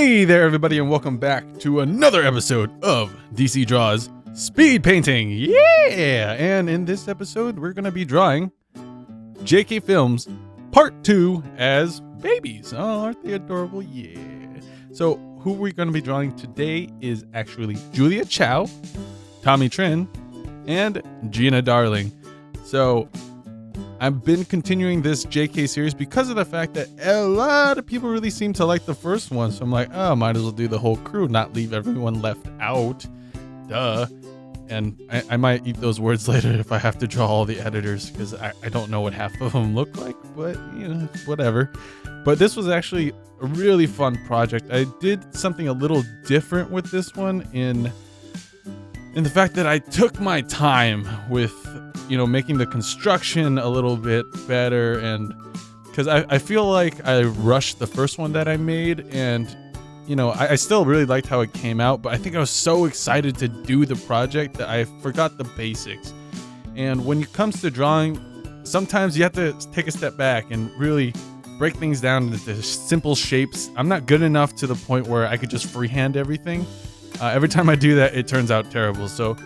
Hey there, everybody, and welcome back to another episode of DC Draws Speed Painting. Yeah! And in this episode, we're going to be drawing JK Films Part 2 as babies. Oh, aren't they adorable? Yeah. So, who we're going to be drawing today is actually Julia Chow, Tommy Trin, and Gina Darling. So, I've been continuing this JK series because of the fact that a lot of people really seem to like the first one. So I'm like, oh, might as well do the whole crew, not leave everyone left out. Duh. And I might eat those words later if I have to draw all the editors because I don't know what half of them look like, but you know, whatever. But this was actually a really fun project. I did something a little different with this one in the fact that I took my time with, you know, making the construction a little bit better, and because I feel like I rushed the first one that I made, and you know, I still really liked how it came out, but I think I was so excited to do the project that I forgot the basics. And when it comes to drawing, sometimes you have to take a step back and really break things down into simple shapes. I'm not good enough to the point where I could just freehand everything. Every time I do that, it turns out terrible. So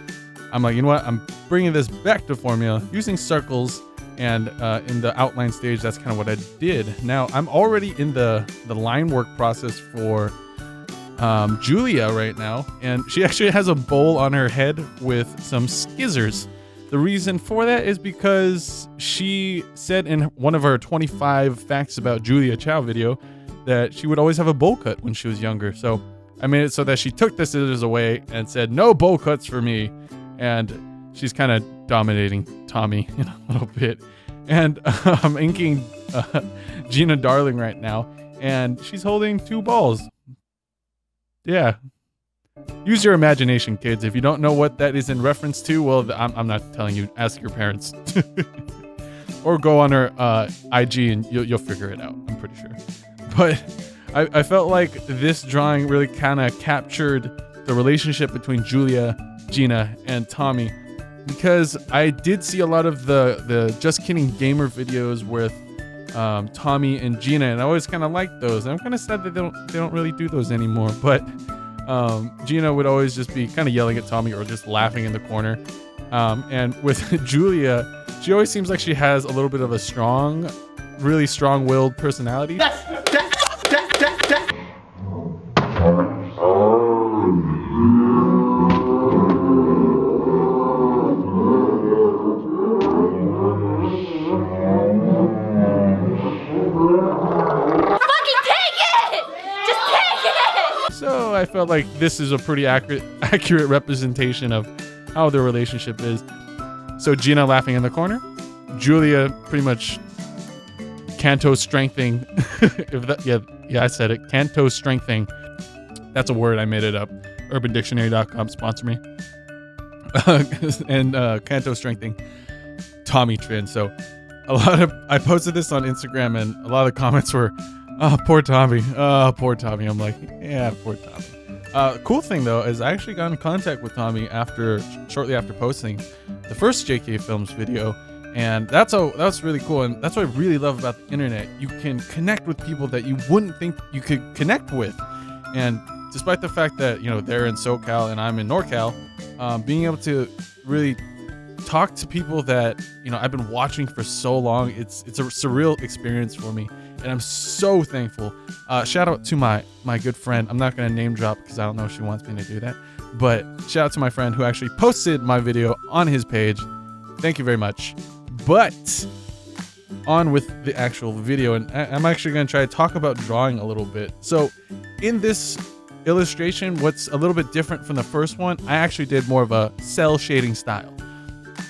I'm like, you know what? I'm bringing this back to formula using circles, and in the outline stage, that's kind of what I did. Now, I'm already in the line work process for Julia right now, and she actually has a bowl on her head with some skizzers. The reason for that is because she said in one of her 25 facts about Julia Chow video that she would always have a bowl cut when she was younger. So I made it so that she took the scissors away and said, no bowl cuts for me. And she's kind of dominating Tommy in a little bit. And I'm inking Gina Darling right now, and she's holding two balls. Yeah. Use your imagination, kids. If you don't know what that is in reference to, well, I'm not telling you. Ask your parents. Or go on her IG and you'll figure it out. I'm pretty sure. But I felt like this drawing really kind of captured the relationship between Julia, Gina, and Tommy, because I did see a lot of the Just Kidding Gamer videos with Tommy and Gina, and I always kind of liked those. And I'm kind of sad that they don't really do those anymore. But Gina would always just be kind of yelling at Tommy or just laughing in the corner. And with Julia, she always seems like she has a little bit of a really strong-willed personality. So I felt like this is a pretty accurate representation of how their relationship is. So Gina laughing in the corner, Julia pretty much Canto strengthening. I said it. Canto strengthening. That's a word. I made it up. UrbanDictionary.com sponsor me. And Canto strengthening Tommy Trin. So I posted this on Instagram, and a lot of the comments were, oh, poor Tommy. Oh, poor Tommy. I'm like, yeah, poor Tommy. Cool thing though is I actually got in contact with Tommy shortly after posting the first JK Films video, and that's really cool, and that's what I really love about the internet. You can connect with people that you wouldn't think you could connect with, and despite the fact that, you know, they're in SoCal and I'm in NorCal, being able to really talk to people that, you know, I've been watching for so long, it's a surreal experience for me. And I'm so thankful. Shout out to my good friend. I'm not going to name drop because I don't know if she wants me to do that. But shout out to my friend who actually posted my video on his page. Thank you very much. But on with the actual video. And I'm actually going to try to talk about drawing a little bit. So in this illustration, what's a little bit different from the first one, I actually did more of a cell shading style.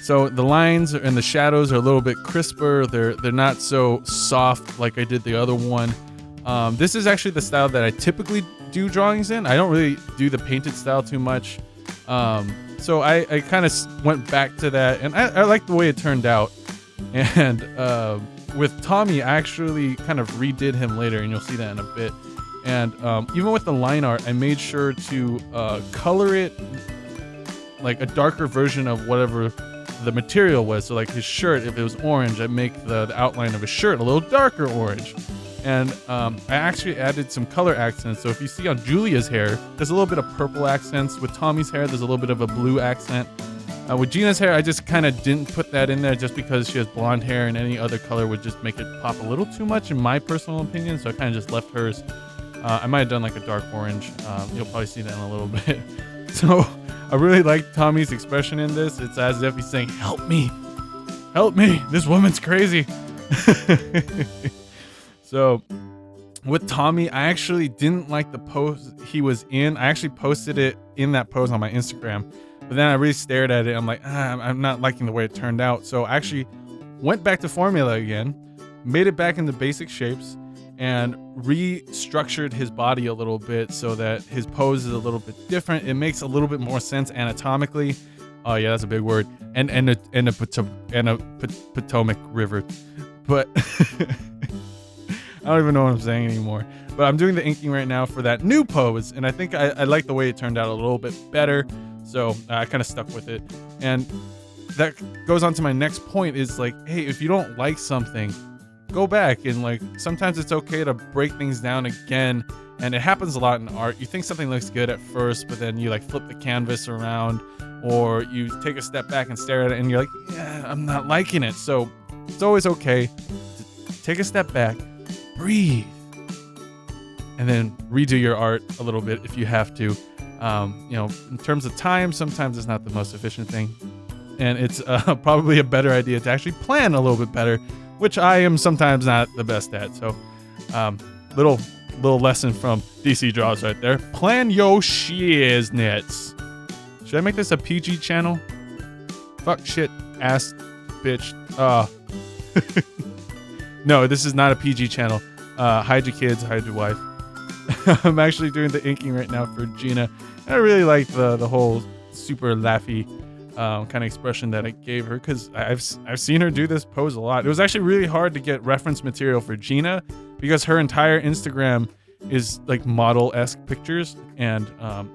So the lines and the shadows are a little bit crisper. They're not so soft like I did the other one. This is actually the style that I typically do drawings in. I don't really do the painted style too much. So I kind of went back to that, and I like the way it turned out. And with Tommy, I actually kind of redid him later, and you'll see that in a bit. And even with the line art, I made sure to color it like a darker version of whatever the material was. So like his shirt, if it was orange, I'd make the outline of his shirt a little darker orange. And I actually added some color accents. So if you see on Julia's hair, there's a little bit of purple accents. With Tommy's hair, there's a little bit of a blue accent. With Gina's hair, I just kind of didn't put that in there just because she has blonde hair, and any other color would just make it pop a little too much in my personal opinion. So I kind of just left hers. I might have done like a dark orange. You'll probably see that in a little bit. So I really like Tommy's expression in this. It's as if he's saying, "Help me, help me. This woman's crazy." So with Tommy, I actually didn't like the pose he was in. I actually posted it in that pose on my Instagram. But then I really stared at it. I'm like, I'm not liking the way it turned out. So I actually went back to formula again, made it back into basic shapes, and restructured his body a little bit so that his pose is a little bit different. It makes a little bit more sense anatomically. Oh yeah, that's a big word. And a Potomac River. But I don't even know what I'm saying anymore. But I'm doing the inking right now for that new pose, and I think I like the way it turned out a little bit better. So I kind of stuck with it. And that goes on to my next point is like, hey, if you don't like something, go back and like, sometimes it's okay to break things down again. And it happens a lot in art. You think something looks good at first, but then you like flip the canvas around, or you take a step back and stare at it and you're like, yeah, I'm not liking it. So it's always okay to take a step back, breathe, and then redo your art a little bit if you have to. You know, in terms of time, sometimes it's not the most efficient thing, and it's probably a better idea to actually plan a little bit better, which I am sometimes not the best at. So, little lesson from DC Draws right there. Plan your shiznits. Should I make this a PG channel? Fuck, shit, ass, bitch. No, this is not a PG channel. Hide your kids, hide your wife. I'm actually doing the inking right now for Gina. I really like the whole super laughy kind of expression that I gave her, because I've seen her do this pose a lot. It was actually really hard to get reference material for Gina because her entire Instagram is like model-esque pictures, and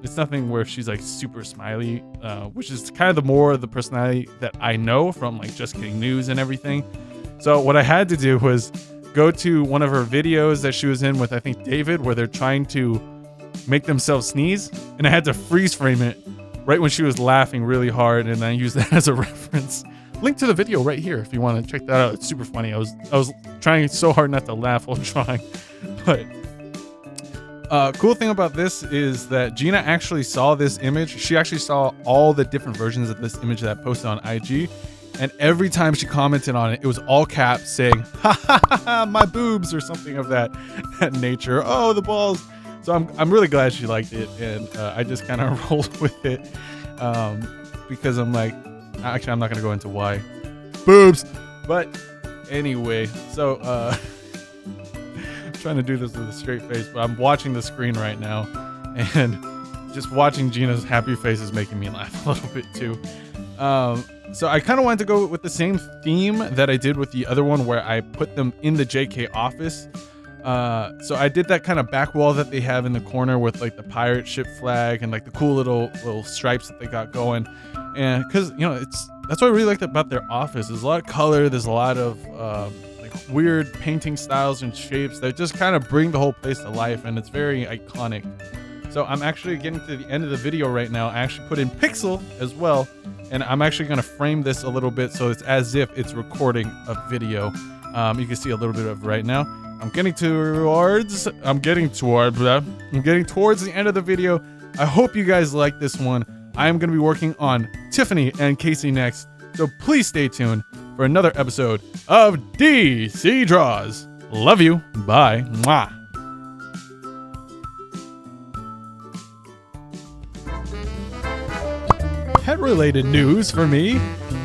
it's nothing where she's like super smiley, which is kind of the more of the personality that I know from like Just Kidding News and everything. So what I had to do was go to one of her videos that she was in with, I think, David, where they're trying to make themselves sneeze, and I had to freeze frame it right when she was laughing really hard, and I used that as a reference. Link to the video right here if you want to check that out. It's super funny. I was trying so hard not to laugh while drawing. But cool thing about this is that Gina actually saw this image. She actually saw all the different versions of this image that I posted on IG. And every time she commented on it, it was all caps saying, "Ha ha ha, ha my boobs," or something of that nature. Oh, the balls. So I'm really glad she liked it, and I just kind of rolled with it because I'm like, actually, I'm not gonna go into why. Boobs. But anyway, so I'm trying to do this with a straight face, but I'm watching the screen right now, and just watching Gina's happy face is making me laugh a little bit too. So I kind of wanted to go with the same theme that I did with the other one, where I put them in the JK office. So I did that kind of back wall that they have in the corner with like the pirate ship flag and like the cool little stripes that they got going. And because, you know, that's what I really liked about their office. There's a lot of color. There's a lot of like weird painting styles and shapes that just kind of bring the whole place to life, and it's very iconic. So I'm actually getting to the end of the video right now. I actually put in pixel as well, and I'm actually going to frame this a little bit so it's as if it's recording a video. You can see a little bit of it right now. I'm getting towards the end of the video. I hope you guys like this one. I am going to be working on Tiffany and Casey next, so please stay tuned for another episode of DC Draws. Love you. Bye. Mwah. Pet-related news for me.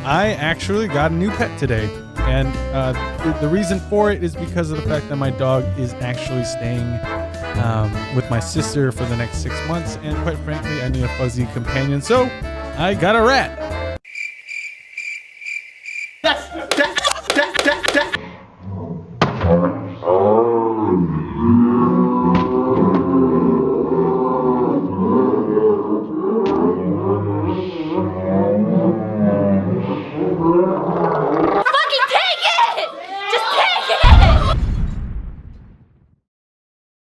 I actually got a new pet today, and the reason for it is because of the fact that my dog is actually staying with my sister for the next 6 months, and quite frankly, I need a fuzzy companion, so I got a rat. That's